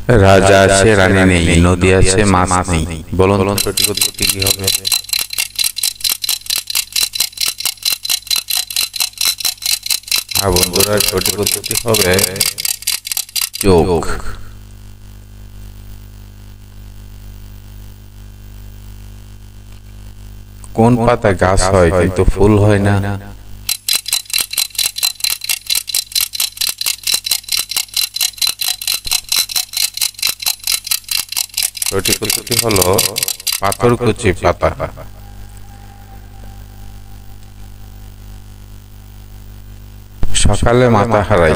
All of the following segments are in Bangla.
রাজা আছে রানী নেই, নদী আছে মাছ নেই। বলুন তো সঠিক উত্তরটি কি হবে? হ্যাঁ বন্ধুরা, সঠিক উত্তরটি হবে চোখ। কোন পাতা গাছ হয় কিন্তু ফুল হয় না? সঠিক উত্তরটি হলো পাথরকুচি পাতা। সকালে মাথা হারাই,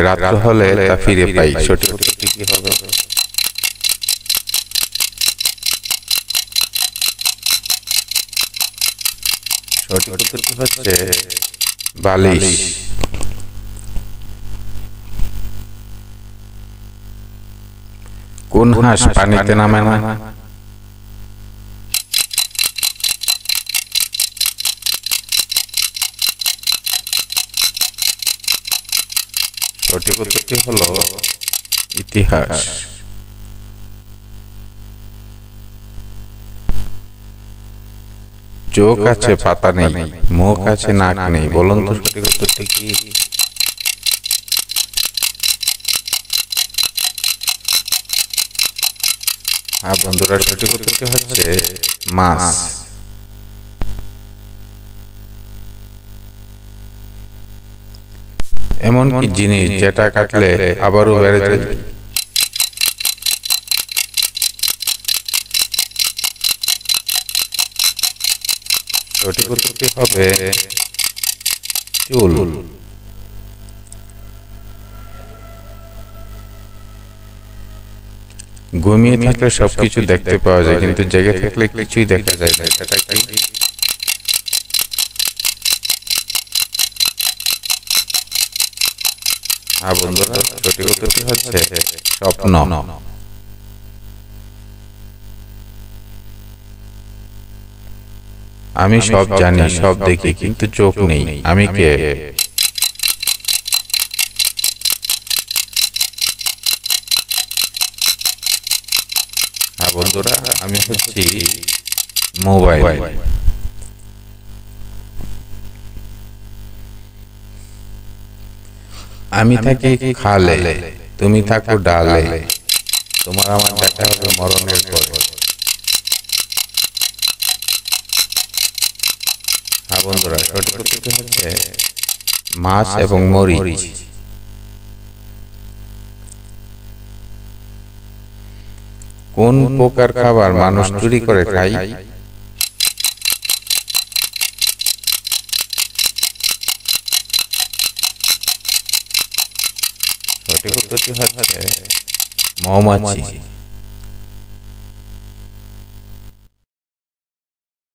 রাত্র হলে তা ফিরে পাই। সঠিক উত্তরটি কি হবে? সঠিক উত্তরটি হচ্ছে বালিশ। কোন হাঁস পানিতে নামে না? সঠিক উত্তরটি হলো ইতিহাস। চোখ আছে পাতা নেই, মুখ আছে নাক নেই। বলুন তো সঠিক উত্তরটি কি? হ্যাঁ বন্ধুরা, সঠিক উত্তরটি হচ্ছে মাছ। এমন কি জিনিস যেটা কাটলে আবারও বেড়ে যায়? সঠিক উত্তরটি হবে চুল। ঘুমিয়ে থাকলে সবকিছু দেখতে পাওয়া যায়, কিন্তু জেগে থাকলে কিছুই দেখা যায় না। সেটা কি? হ্যাঁ বন্ধুরা, সঠিক উত্তরটি হচ্ছে স্বপ্ন। আমি সব জানি, সব দেখি, কিন্তু চোখ নেই। আমি কে? হ্যাঁ বন্ধুরা, আমি হচ্ছি মোবাইল। আমি থাকি খালে, তুমি থাকো ডালে, তোমার আমার দেখা হবে মরণের পরে। হ্যাঁ বন্ধুরা, সঠিক উত্তরটি হচ্ছে মাছ এবং মরিচ। কোন প্রকার খাবার মানুষ চুরি করে খায়? সঠিক উত্তরটি হচ্ছে মৌমাছি।